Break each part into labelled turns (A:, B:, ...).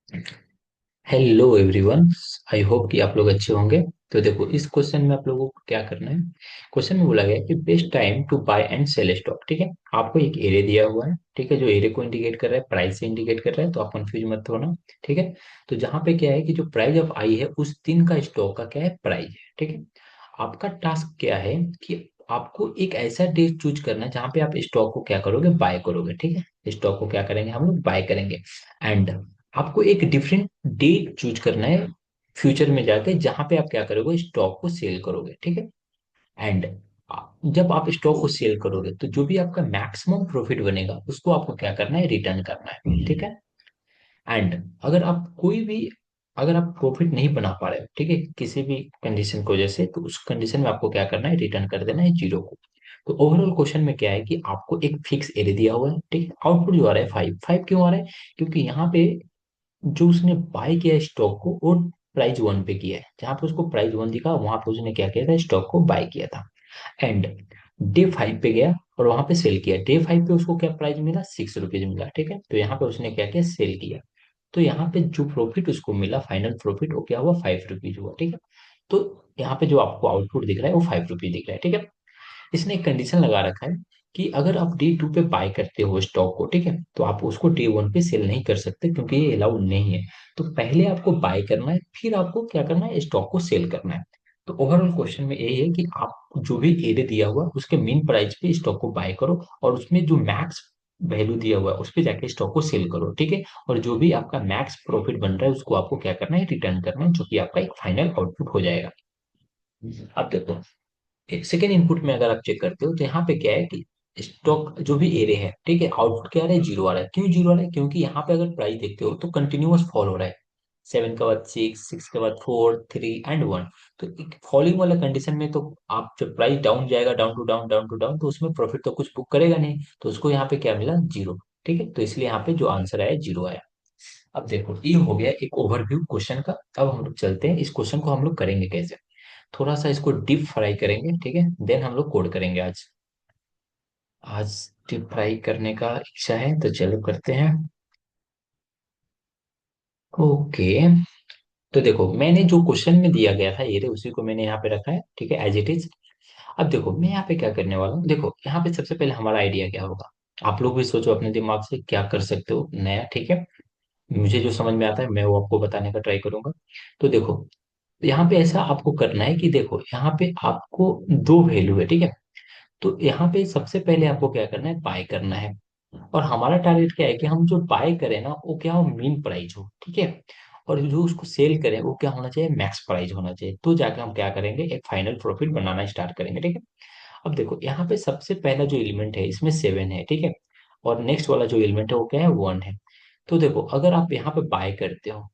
A: Hello everyone. I hope कि आप लोग अच्छे होंगे। तो देखो, इस क्वेश्चन में आप लोगों को क्या करना है। क्वेश्चन में बोला गया है कि best time to buy and sell stock. ठीक है, आपको एक एरे दिया हुआ है। ठीक है, जो एरे को इंडिकेट कर रहा है प्राइस से इंडिकेट कर रहा है, तो आप कंफ्यूज मत होना। ठीक है, तो जहां पे क्या है कि जो प्राइस ऑफ आई है उस दिन का स्टॉक का क्या है, प्राइस है। ठीक है, आपका टास्क क्या है कि आपको एक ऐसा डेट चूज करना है जहां पे आप स्टॉक को क्या करोगे, बाय करोगे। ठीक है, स्टॉक को क्या करेंगे, हम लोग बाय करेंगे। एंड आपको एक डिफरेंट डेट चूज करना है फ्यूचर में जाके, जहां पे आप क्या करोगे, स्टॉक को सेल करोगे। ठीक है, एंड जब आप स्टॉक को सेल करोगे तो जो भी आपका मैक्सिमम प्रॉफिट बनेगा उसको आपको क्या करना है, रिटर्न करना है। ठीक है, एंड अगर आप कोई भी, अगर आप प्रॉफिट नहीं बना पा रहे हो, ठीक है, किसी भी कंडीशन की वजह से, तो उस कंडीशन में आपको क्या करना है, रिटर्न कर देना है जीरो को। तो ओवरऑल क्वेश्चन में क्या है कि आपको एक फिक्स एरे दिया हुआ है। ठीक है, आउटपुट जो आ रहा है फाइव फाइव क्यों आ रहा है, क्योंकि यहाँ पे जो उसने बाय किया है स्टॉक को, वो प्राइस वन पे किया है। जहां पे उसको प्राइस वन दिखा वहां पे उसने क्या किया था, स्टॉक को बाय किया था। एंड डे फाइव पे गया और वहां पे सेल किया। डे फाइव पे उसको क्या प्राइस मिला, ₹6 मिला। ठीक है, तो यहाँ पे उसने क्या किया, सेल किया। तो यहाँ पे जो प्रॉफिट उसको मिला, फाइनल प्रॉफिट, वो क्या हुआ, ₹5 हुआ। ठीक है, तो यहाँ पे जो आपको आउटपुट दिख रहा है वो ₹5 दिख रहा है। ठीक है, इसने एक कंडीशन लगा रखा है कि अगर आप डे टू पे बाय करते हो स्टॉक को, ठीक है, तो आप उसको डे वन पे सेल नहीं कर सकते क्योंकि ये अलाउड नहीं है। तो पहले आपको बाय करना है, फिर आपको क्या करना है, स्टॉक को सेल करना है। तो ओवरऑल क्वेश्चन में यही है कि आप जो भी एरे दिया हुआ है उसके मेन प्राइस पे स्टॉक को बाय करो, और उसमें जो मैक्स वैल्यू दिया हुआ है उस पे जाके स्टॉक को सेल करो। ठीक है, और जो भी आपका मैक्स प्रॉफिट बन रहा है उसको आपको क्या करना है, रिटर्न करना है, जो कि आपका एक फाइनल आउटपुट हो जाएगा। अब देखो, सेकेंड इनपुट में अगर आप चेक करते हो तो यहाँ पे क्या है कि स्टॉक जो भी एरे है, ठीक है, आउटपुट क्या आ रहा है, जीरो आ रहा है। क्यों जीरो आ रहा है, क्योंकि यहाँ पे अगर प्राइस देखते हो तो कंटिन्यूअस फॉल हो रहा है। सेवन के बाद सिक्स, सिक्स के बाद फोर, थ्री एंड वन। तो एक फॉलिंग वाला कंडीशन में तो आप जब प्राइस डाउन जाएगा, down to down, down to down, तो उसमें प्रॉफिट तो कुछ बुक करेगा नहीं, तो उसको यहाँ पे क्या मिला, जीरो। ठीक है, तो इसलिए यहाँ पे जो आंसर आया, जीरो आया। अब देखो, ये हो गया एक ओवरव्यू क्वेश्चन का। अब हम लोग चलते हैं इस क्वेश्चन को हम लोग करेंगे कैसे। थोड़ा सा इसको डीप फ्राई करेंगे, ठीक है, देन हम लोग कोड करेंगे आज। आज डीप फ्राई करने का इच्छा है तो चलो करते हैं। ओके, तो देखो, मैंने जो क्वेश्चन में दिया गया था ये रे, उसी को मैंने यहाँ पे रखा है। ठीक है, एज इट इज। अब देखो, मैं यहाँ पे क्या करने वाला हूँ। देखो, यहाँ पे सबसे पहले हमारा आइडिया क्या होगा, आप लोग भी सोचो अपने दिमाग से क्या कर सकते हो नया। ठीक है, मुझे जो समझ में आता है मैं वो आपको बताने का ट्राई करूंगा। तो देखो, यहाँ पे ऐसा आपको करना है कि देखो, यहाँ पे आपको दो वैल्यू है। ठीक है, तो यहाँ पे सबसे पहले आपको क्या करना है, बाय करना है। और हमारा टारगेट क्या है कि हम जो बाय करें ना, वो क्या हो, मीन प्राइस हो। ठीक है, और जो उसको सेल करें वो क्या होना चाहिए, मैक्स प्राइस होना चाहिए। तो जाकर हम क्या करेंगे, एक फाइनल प्रॉफिट बनाना स्टार्ट करेंगे। ठीक है, अब देखो, यहाँ पे सबसे पहला जो एलिमेंट है इसमें सेवन है। ठीक है, और नेक्स्ट वाला जो एलिमेंट है वो क्या है, वन है। तो देखो, अगर आप यहाँ पे बाय करते हो,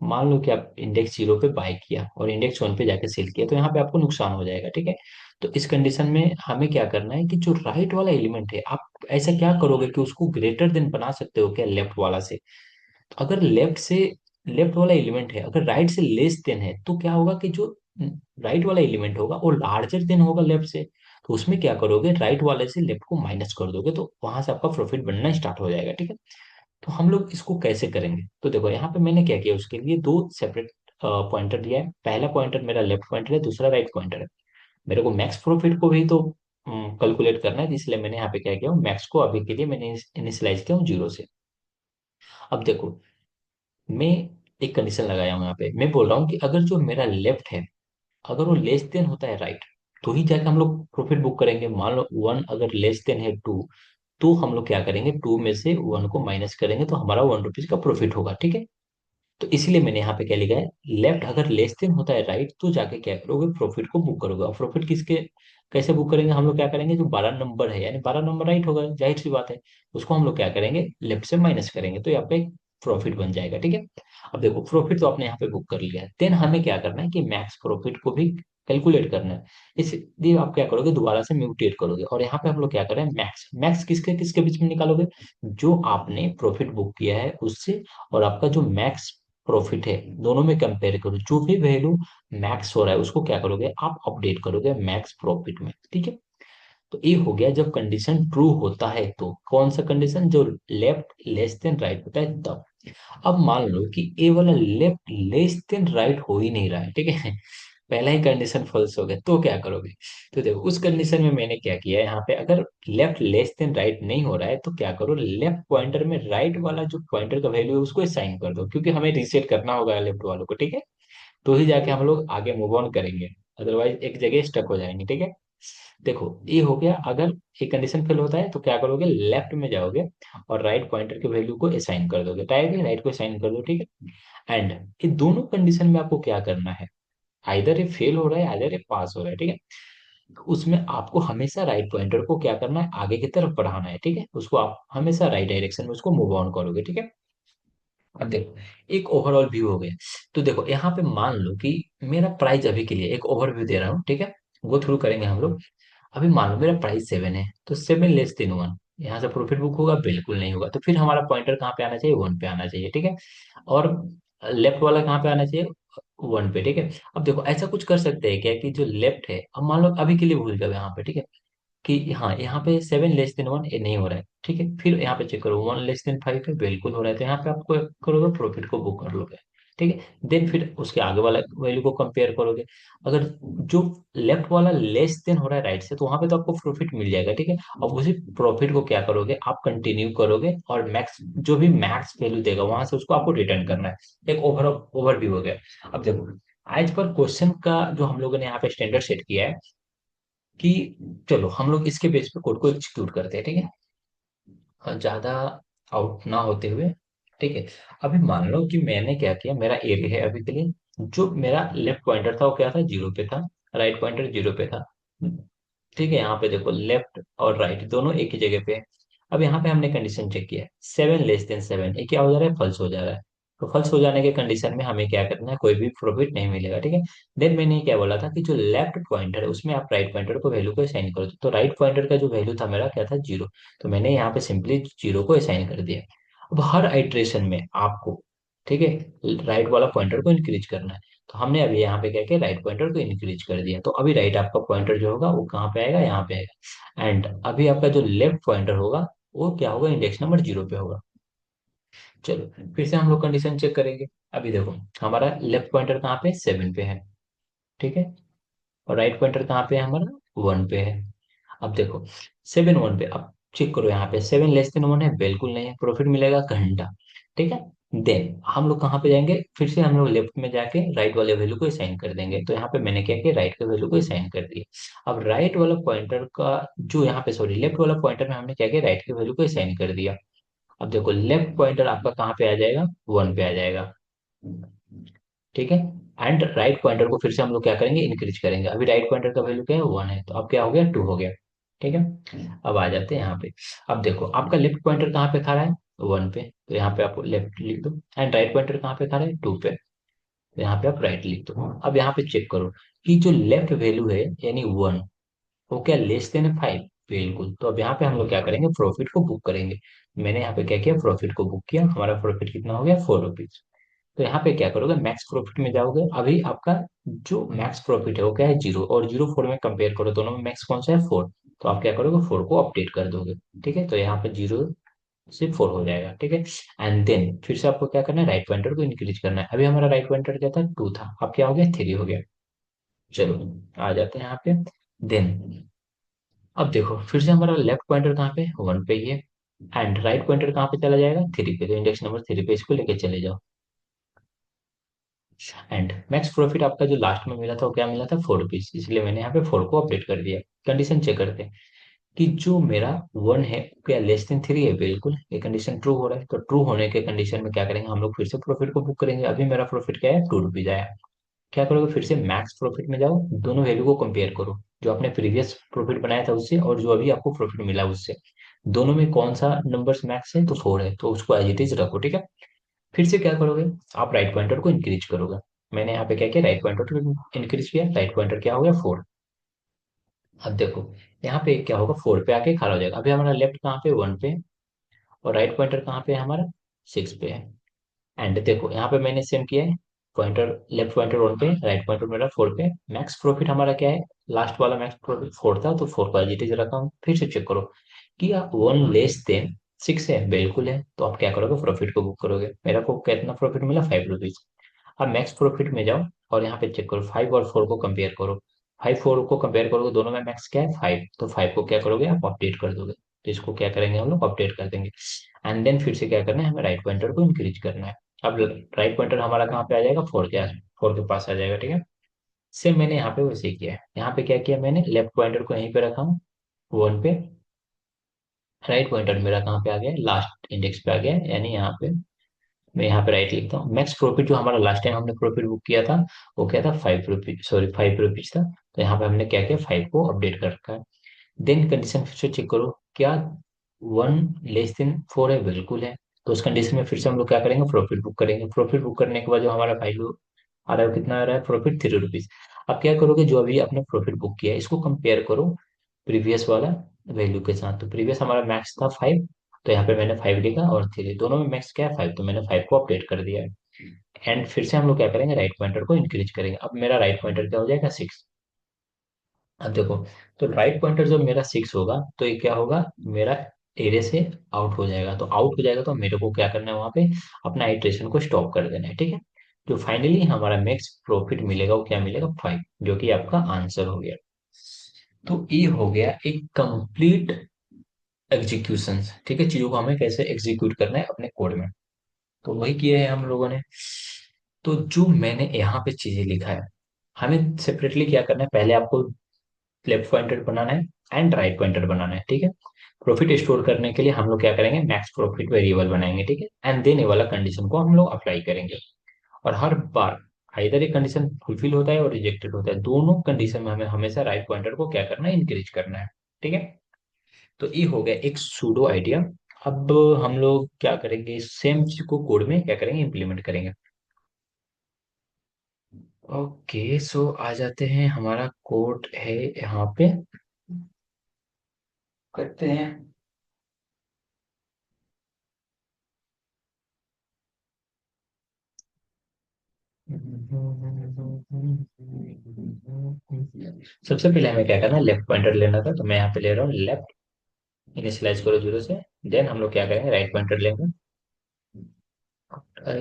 A: मान लो कि आप इंडेक्स जीरो पे बाय किया और इंडेक्स वन पे जाके सेल किया, तो यहाँ पे आपको नुकसान हो जाएगा। ठीक है, तो इस कंडीशन में हमें क्या करना है कि जो राइट वाला एलिमेंट है, आप ऐसा क्या करोगे कि उसको ग्रेटर देन बना सकते हो क्या, लेफ्ट वाला से। तो अगर लेफ्ट से, लेफ्ट वाला एलिमेंट है, अगर राइट से लेस देन है, तो क्या होगा कि जो राइट वाला एलिमेंट होगा वो लार्जर देन होगा लेफ्ट से। तो उसमें क्या करोगे, राइट वाले से लेफ्ट को माइनस कर दोगे, तो वहां से आपका प्रॉफिट बनना स्टार्ट हो जाएगा। ठीक है, तो हम लोग इसको कैसे करेंगे। तो देखो, यहाँ पे मैंने क्या किया, उसके लिए दो सेपरेट पॉइंटर दिया है। पहला पॉइंटर मेरा लेफ्ट पॉइंटर है, दूसरा राइट पॉइंटर है। मेरे को मैक्स प्रॉफिट को भी तो कैलकुलेट करना है, इसलिए मैंने यहाँ पे क्या किया हूँ, मैक्स को अभी के लिए मैंने इनिशियलाइज किया हूँ जीरो से। अब देखो, मैं एक कंडीशन लगाया हूँ यहाँ पे, मैं बोल रहा हूँ कि अगर जो मेरा लेफ्ट है, अगर वो लेस देन होता है राइट, तो ही जाके हम लोग प्रॉफिट बुक करेंगे। मान लो वन अगर लेस देन है टू, तो हम लोग क्या करेंगे, टू में से वन को माइनस करेंगे, तो हमारा ₹1 का प्रॉफिट होगा। ठीक है, तो इसीलिए मैंने यहाँ पे क्या लिखा है, लेफ्ट अगर लेस देन होता है राइट, तो जाके क्या करोगे, प्रॉफिट को बुक करोगे। और प्रॉफिट किसके, कैसे बुक करेंगे, हम लोग क्या करेंगे, जो 12 नंबर है, यानी 12 नंबर राइट होगा, जाहिर सी बात है, उसको हम लोग क्या करेंगे, लेफ्ट से माइनस करेंगे, तो ये आपका एक प्रॉफिट बन जाएगा। ठीक है, अब देखो, प्रॉफिट तो आपने यहाँ पे बुक कर लिया है, देन हमें क्या करना है कि मैक्स प्रॉफिट को भी कैलकुलेट करना है। इसलिए आप क्या करोगे, दोबारा से म्यूटेट करोगे, और यहाँ पे हम लोग क्या कर रहे हैं, मैक्स मैक्स किसके किसके बीच में निकालोगे, जो आपने प्रॉफिट बुक किया है उससे, और आपका जो मैक्स प्रॉफिट है, दोनों में कंपेयर करो, जो भी वैल्यू मैक्स हो रहा है उसको क्या करोगे, आप अपडेट करोगे मैक्स प्रॉफिट में। ठीक है, तो ये हो गया जब कंडीशन ट्रू होता है, तो कौन सा कंडीशन, जो लेफ्ट लेस देन राइट होता है तब। अब मान लो कि ए वाला लेफ्ट लेस देन राइट हो ही नहीं रहा है, ठीक है, पहला ही कंडीशन फॉल्स हो गया, तो क्या करोगे। तो देखो उस कंडीशन में मैंने क्या किया है यहाँ पे, अगर लेफ्ट लेस देन राइट नहीं हो रहा है तो क्या करो, लेफ्ट पॉइंटर में राइट वाला जो पॉइंटर का वैल्यू है उसको असाइन कर दो, क्योंकि हमें रीसेट करना होगा लेफ्ट वालों को, ठीक है, तो ही जाके हम लोग आगे मूव ऑन करेंगे, अदरवाइज एक जगह स्टक हो जाएंगे, ठीक है। देखो ये हो गया, अगर ये कंडीशन फेल होता है तो क्या करोगे, लेफ्ट में जाओगे और राइट पॉइंटर के वैल्यू को असाइन कर दोगे, राइट को असाइन कर दो, ठीक है। एंड ये दोनों कंडीशन में आपको क्या करना है, आइदर ये फेल हो रहा है आइदर ये पास हो रहा है, ठीक है, तो उसमें आपको हमेशा राइट पॉइंटर को क्या करना है, आगे की तरफ बढ़ाना है, ठीक है, उसको आप हमेशा राइट डायरेक्शन में उसको मूव ऑन करोगे, ठीक है। अब देखो एक ओवरऑल व्यू हो गया। तो देखो यहाँ पे मान लो कि मेरा प्राइस अभी के लिए एक ओवरव्यू दे रहा हूँ, ठीक है, गो थ्रू करेंगे हम लोग। अभी मान लो मेरा प्राइस 7 है, तो 7 < 1, यहाँ से प्रॉफिट बुक होगा, बिल्कुल नहीं होगा, तो फिर हमारा पॉइंटर कहाँ पे आना चाहिए, 1 पे आना चाहिए, ठीक है। और लेफ्ट वाला कहाँ पे आना चाहिए, 1 पे, ठीक है। अब देखो ऐसा कुछ कर सकते हैं क्या कि जो लेफ्ट है, अब मान लो अभी के लिए भूल जाओ यहाँ पे, ठीक है, कि हाँ यहाँ पे 7 < 1 ये नहीं हो रहा है, ठीक है, फिर यहाँ पे चेक करो 1 < 5 है, बिल्कुल हो रहा है, तो यहाँ पे आपको करोगे प्रॉफिट को बुक कर लोगे, ठीक है। देन फिर उसके आगे वाला वैल्यू को कंपेयर करोगे, अगर जो लेफ्ट वाला लेस देन हो रहा है राइट से, तो वहां पे तो आपको प्रॉफिट मिल जाएगा, ठीक है। अब उसी प्रॉफिट को क्या करोगे, आप कंटिन्यू करोगे और मैक्स जो भी मैक्स वैल्यू देगा वहां से उसको आपको रिटर्न करना है, एक ओवरव्यू हो गया। अब देखो आज पर क्वेश्चन का जो हम लोगों ने यहाँ पे स्टैंडर्ड सेट किया है कि चलो हम लोग इसके बेस पे कोड को एग्जीक्यूट करते हैं, ठीक है, ज्यादा आउट ना होते हुए, ठीक है। अभी मान लो कि मैंने क्या किया, मेरा एरिया है अभी के लिए, जो मेरा लेफ्ट पॉइंटर था वो क्या था, 0 पे था, राइट पॉइंटर 0 पे था, ठीक है। यहाँ पे देखो लेफ्ट और राइट दोनों एक ही जगह पे है। अब यहाँ पे हमने कंडीशन चेक किया है, 7 < 7, ये क्या हो जा रहा है, फॉल्स हो जा रहा है। तो फॉल्स हो जाने के कंडीशन में हमें क्या करना है, कोई भी प्रॉफिट नहीं मिलेगा, ठीक है। देन मैंने क्या बोला था कि जो लेफ्ट पॉइंटर है उसमें आप राइट पॉइंटर को वैल्यू को असाइन कर दो, तो राइट पॉइंटर का जो वैल्यू था मेरा क्या था, 0, तो मैंने यहाँ पे सिंपली 0 को असाइन कर दिया। अब हर आइट्रेशन में आपको, ठीक है, राइट वाला पॉइंटर को इंक्रीज करना है, तो हमने अभी यहाँ पे क्या किया, राइट पॉइंटर को इंक्रीज कर दिया, तो अभी राइट आपका पॉइंटर जो होगा वो कहाँ पे आएगा, यहाँ पे आएगा। एंड अभी आपका जो लेफ्ट पॉइंटर होगा वो क्या होगा, इंडेक्स नंबर 0 पे होगा। चलो फिर से हम लोग कंडीशन चेक करेंगे। अभी देखो हमारा लेफ्ट पॉइंटर कहाँ पे, 7 पे है, ठीक है, और राइट पॉइंटर कहाँ पे है हमारा, 1 पे है। अब देखो 7 1 पे, अब चेक करो यहाँ पे 7 < 1 है, बिल्कुल नहीं है, प्रॉफिट मिलेगा घंटा, ठीक है। देन हम लोग कहाँ पे जाएंगे, फिर से हम लोग लेफ्ट में जाके राइट वाले वैल्यू को असाइन कर देंगे, तो यहाँ पे मैंने क्या किया, राइट के वैल्यू को असाइन कर दिया। अब राइट वाला पॉइंटर का जो यहाँ पे, सॉरी, लेफ्ट वाला पॉइंटर में हमने क्या किया, राइट के वैल्यू को असाइन कर दिया। अब देखो लेफ्ट पॉइंटर आपका कहाँ पे आ जाएगा, 1 पे आ जाएगा, ठीक है। एंड राइट पॉइंटर को फिर से हम लोग क्या करेंगे, इंक्रीज करेंगे, अभी राइट पॉइंटर का वैल्यू क्या है, 1 है, तो अब क्या हो गया, 2 हो गया, ठीक है। अब आ जाते हैं यहाँ पे। अब देखो आपका लेफ्ट पॉइंटर कहाँ पे खा रहा है, 1 पे, तो यहाँ पे आप लेफ्ट लिख दो, एंड राइट पॉइंटर कहाँ पे खा रहा है, 2 पे, तो यहाँ पे आप राइट लिख दो। अब यहाँ पे चेक करो कि जो लेफ्ट वैल्यू है यानी 1, वो क्या लेस देन 5, बिल्कुल, तो अब यहाँ पे हम लोग क्या करेंगे, प्रॉफिट को बुक करेंगे। मैंने यहाँ पे क्या किया, प्रॉफिट को बुक किया, हमारा प्रॉफिट कितना हो गया, 4 रुपीज। तो यहाँ पे क्या करोगे, मैक्स प्रॉफिट में जाओगे, अभी आपका जो मैक्स प्रॉफिट है वो क्या है, 0, और 0 4 में कंपेयर करो, दोनों में मैक्स कौन सा है, 4, तो आप क्या करोगे, 4 को अपडेट कर दोगे, ठीक है, तो यहाँ पे 0 से 4 हो जाएगा, ठीक है। एंड देन फिर से आपको क्या करना है, राइट पॉइंटर को इंक्रीज करना है, अभी हमारा राइट पॉइंटर क्या था, 2 था, अब क्या हो गया, 3 हो गया। चलो आ जाते हैं यहाँ पे। देन अब देखो फिर से हमारा लेफ्ट पॉइंटर कहाँ पे, 1 पे ही है, एंड राइट पॉइंटर कहाँ पे चला जाएगा, 3 पे, तो इंडेक्स नंबर 3 पे इसको लेके चले जाओ। एंड मैक्स प्रॉफिट आपका जो लास्ट में मिला था वो क्या मिला था, 4 रुपीज, इसलिए मैंने यहाँ पे 4 को अपडेट कर दिया। कंडीशन चेक करते हैं कि जो मेरा 1 है क्या लेस देन 3 है, बिल्कुल ये कंडीशन ट्रू हो रहा है, तो ट्रू होने के कंडीशन में क्या करेंगे, हम लोग फिर से प्रॉफिट को बुक करेंगे, अभी मेरा प्रॉफिट क्या है, 2 रुपीज आया। क्या करोगे, फिर से मैक्स प्रॉफिट में जाओ, दोनों वैल्यू को कंपेयर करो, जो आपने प्रीवियस प्रॉफिट बनाया था उससे और जो अभी आपको प्रॉफिट मिला उससे, दोनों में कौन सा नंबर मैक्स है, तो 4 है, तो उसको एज इट इज रखो, ठीक है। फिर से क्या करोगे, आप राइट पॉइंटर को इंक्रीज करोगे। मैंने यहाँ पे क्या किया, राइट पॉइंटर को इंक्रीज किया, राइट पॉइंटर क्या हो गया, 4। अब देखो यहाँ पे क्या होगा, 4 पे आके खड़ा हो जाएगा, अभी हमारा लेफ्ट कहाँ पे, 1 पे, और राइट पॉइंटर कहाँ पे है हमारा, 6 पे है। एंड देखो यहाँ पे मैंने सेम किया है, पॉइंटर लेफ्ट पॉइंटर 1 पे, राइट पॉइंटर मेरा 4 पे, मैक्स प्रॉफिट हमारा क्या है, लास्ट वाला मैक्स प्रॉफिट 4 था, तो 4 को एज इट इज रखा हूँ। फिर से चेक करो कि 1 लेस देन 6 है, बिल्कुल है, तो आप क्या करोगे, प्रॉफिट को बुक करोगे। मेरा को कितना प्रॉफिट मिला, 5 रुपीज। अब मैक्स प्रॉफिट में जाओ और यहाँ पे चेक करो, 5 और 4 को कंपेयर करो। 5 4 को कंपेयर करोगे, दोनों में मैक्स क्या है, 5, तो 5 को क्या करोगे, आप अपडेट कर दोगे। तो इसको क्या करेंगे, हम लोग अपडेट कर देंगे। एंड देन फिर से क्या करना है, हमें राइट पॉइंटर को इंक्रीज करना है। अब राइट पॉइंटर हमारा कहाँ पे आ जाएगा, 4 के पास आ जाएगा, ठीक है। सेम मैंने यहाँ पे वैसे ही किया है। यहाँ पे क्या किया मैंने, लेफ्ट पॉइंटर को यहीं पे रखा हूँ 1 पे। राइट पॉइंटर मेरा कहाँ पे आ गया, लास्ट इंडेक्स पे आ गया है, यानी यहाँ पे मैं यहाँ पे राइट लिखता हूँ। मैक्स प्रॉफिट जो हमारा लास्ट टाइम हमने प्रॉफिट बुक किया था, वो क्या था, 5 रुपीज, सॉरी 5 रुपीज था। तो यहाँ पे हमने क्या किया, 5 को अपडेट कर रखा है। देन कंडीशन फिर से चेक करो, क्या 1 लेस देन 4 है, बिल्कुल है। तो उस कंडीशन में फिर से हम लोग क्या करेंगे, प्रॉफिट बुक करेंगे। प्रॉफिट बुक करने के बाद जो हमारा वैल्यू आ रहा है, वो कितना आ रहा है, प्रॉफिट 3 रुपीज। अब क्या करोगे, जो अभी आपने प्रॉफिट बुक किया है, इसको कंपेयर करो प्रीवियस वाला वैल्यू के साथ। तो प्रीवियस हमारा मैक्स था 5, तो यहाँ पे मैंने 5 लिखा, और 3 दोनों में मैक्स क्या है, 5, तो मैंने 5 को अपडेट कर दिया है। एंड फिर से हम लोग क्या करेंगे, राइट पॉइंटर को इंक्रीज करेंगे। अब मेरा राइट पॉइंटर क्या हो जाएगा, 6। अब देखो, तो राइट पॉइंटर जब मेरा 6 होगा, तो ये क्या होगा, मेरा एरे से आउट हो जाएगा। तो आउट हो जाएगा, तो मेरे को क्या करना है, वहां पे अपना आइट्रेशन को स्टॉप कर देना है, ठीक है। जो फाइनली हमारा मैक्स प्रॉफिट मिलेगा, वो क्या मिलेगा, 5, जो कि आपका आंसर हो गया। तो ये हो गया एक कंप्लीट एग्जीक्यूशन, ठीक है, चीजों को हमें कैसे एग्जीक्यूट करना है अपने कोड में। तो वही किया है हम लोगों ने। तो जो मैंने यहाँ पे चीजें लिखा है, हमें सेपरेटली क्या करना है, पहले आपको लेफ्ट पॉइंटर बनाना है एंड राइट पॉइंटर बनाना है, ठीक है। प्रॉफिट स्टोर करने के लिए हम लोग क्या करेंगे, मैक्स प्रॉफिट वेरिएबल बनाएंगे, ठीक है। एंड देन ये वाला कंडीशन को हम लोग अप्लाई करेंगे। और हर बार आइदर एक कंडीशन फुलफिल होता है और रिजेक्टेड होता है, दोनों कंडीशन में हमें हमेशा राइट पॉइंटर को क्या करना है, इंक्रीज करना है, ठीक है। तो ये हो गया एक सूडो आइडिया। अब हम लोग क्या करेंगे, सेम चीज को कोड में क्या करेंगे, इंप्लीमेंट करेंगे। ओके, सो आ जाते हैं, हमारा कोड है यहाँ पे, करते हैं। सबसे पहले हमें क्या करना है, लेफ्ट पॉइंटर लेना था, तो मैं यहाँ पे ले रहा हूँ लेफ्ट। इनिशियलाइज करो 0 से। देन हम लोग क्या करेंगे, राइट पॉइंटर लेंगे,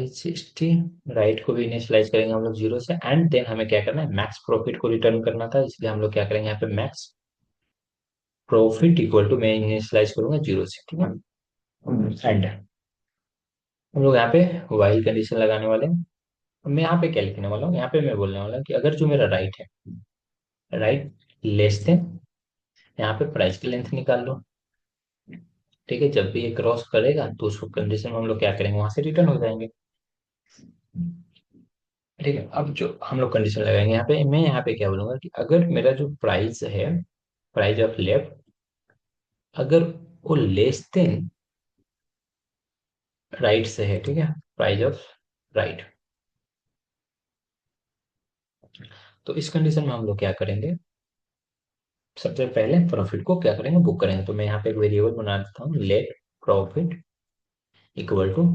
A: 60। राइट को भी इनिशियलाइज करेंगे हम लोग 0 से। एंड देन हमें क्या करना है, मैक्स प्रॉफिट को रिटर्न करना था, इसलिए हम लोग क्या करेंगे, यहाँ पे मैक्स प्रॉफिट इक्वल टू, मैं इनिशियलाइज करूंगा 0 से, ठीक है। एंड हम लोग यहाँ पे वाइल कंडीशन लगाने वाले हैं। मैं यहाँ पे क्या लिखने वाला हूँ, यहाँ पे मैं बोलने वाला हूँ कि अगर जो मेरा राइट है, राइट लेस देन, यहाँ पे प्राइस की लेंथ निकाल लो, ठीक है। जब भी ये क्रॉस करेगा, तो उस कंडीशन में हम लोग क्या करेंगे, वहां से रिटर्न हो जाएंगे, ठीक है। अब जो हम लोग कंडीशन लगाएंगे यहाँ पे, मैं यहाँ पे क्या बोलूंगा कि अगर मेरा जो प्राइस है, प्राइस ऑफ लेफ्ट, अगर वो लेस देन राइट से है, ठीक है, प्राइस ऑफ राइट, तो इस कंडीशन में हम लोग क्या करेंगे, सबसे पहले प्रॉफिट को क्या करेंगे, बुक करेंगे। तो मैं यहाँ पे एक वेरिएबल बना देता हूँ, लेट प्रॉफिट इक्वल टू।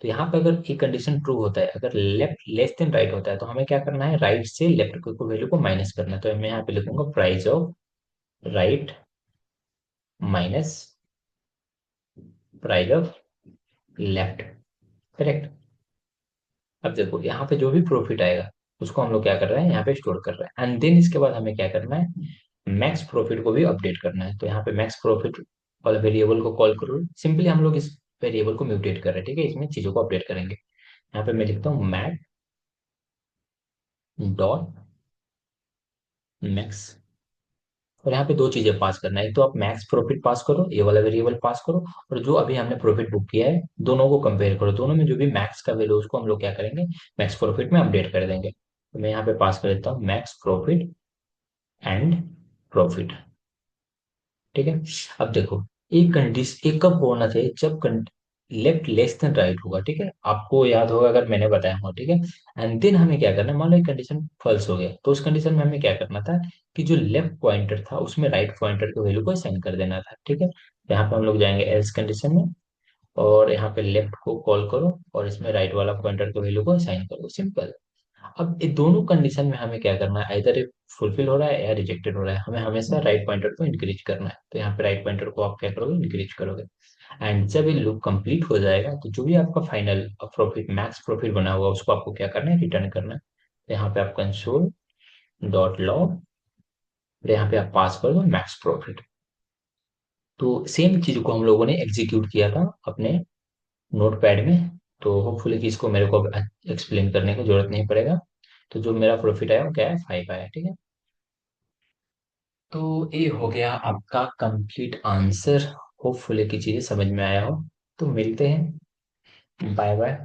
A: तो यहाँ पे अगर ये कंडीशन ट्रू होता है, अगर लेफ्ट लेस देन राइट होता है, तो हमें क्या करना है, राइट से लेफ्ट को वैल्यू को माइनस करना है। तो मैं यहाँ पे लिखूंगा price of right minus price of left, correct. अब देखो, यहाँ पे जो भी प्रॉफिट आएगा, उसको हम लोग क्या कर रहे हैं, यहाँ पे स्टोर कर रहे हैं। एंड देन इसके बाद हमें क्या करना है, मैक्स प्रॉफिट को भी अपडेट करना है। तो यहाँ पे मैक्स प्रॉफिट वाला वेरिएबल को कॉल करो, सिंपली हम लोग इस वेरिएबल को म्यूटेट कर रहे हैं, ठीक है, इसमें चीजों को अपडेट करेंगे। यहाँ पे मैं लिखता हूँ मैक डॉट मैक्स, और यहाँ पे दो चीजें पास करना है, एक तो आप मैक्स प्रॉफिट पास करो, ये वाला वेरिएबल पास करो, और जो अभी हमने प्रॉफिट बुक किया है, दोनों को कंपेयर करो, दोनों में जो भी मैक्स का वैल्यू, उसको हम लोग क्या करेंगे, मैक्स प्रॉफिट में अपडेट कर देंगे। तो मैं यहाँ पे पास कर देता हूँ मैक्स प्रॉफिट एंड प्रॉफिट, ठीक है। अब देखो, एक कंडीशन, एक कब होना चाहिए, जब लेफ्ट लेस देन राइट होगा, ठीक है, आपको याद होगा अगर मैंने बताया हो, ठीक है। एंड देन हमें क्या करना है, मान लो एक कंडीशन फॉल्स हो गया, तो उस कंडीशन में हमें क्या करना था, कि जो लेफ्ट पॉइंटर था, उसमें राइट पॉइंटर के वैल्यू को असाइन कर देना था, ठीक है। यहाँ पे हम लोग जाएंगे एल्स कंडीशन में, और यहाँ पे लेफ्ट को कॉल करो, और इसमें राइट वाला पॉइंटर के वैल्यू को असाइन करो, सिंपल। अब ये दोनों कंडीशन में हमें क्या करना है, इधर फुलफिल हो रहा है या रिजेक्टेड हो रहा है, हमें हमेशा राइट पॉइंटर को इंक्रीज करना है। तो यहाँ पे राइट पॉइंटर को आप क्या करोगे, इंक्रीज करोगे। एंड जब ये लूप कंप्लीट हो जाएगा तो जो भी आपका फाइनल प्रॉफिट, मैक्स प्रॉफिट बना हुआ, उसको आपको क्या करना है, रिटर्न करना है। तो यहाँ पे आप कंसोल डॉट लॉग, यहाँ पे आप पास कर दो मैक्स प्रॉफिट। तो सेम चीज को हम लोगों ने एग्जीक्यूट किया था अपने नोट पैड में। तो होपफुली कि इसको मेरे को एक्सप्लेन करने की जरूरत नहीं पड़ेगा। तो जो मेरा प्रॉफिट आया वो क्या है, 5 आया, ठीक है। तो ये हो गया आपका कंप्लीट आंसर। होपफुली की चीजें समझ में आया हो। तो मिलते हैं, बाय बाय।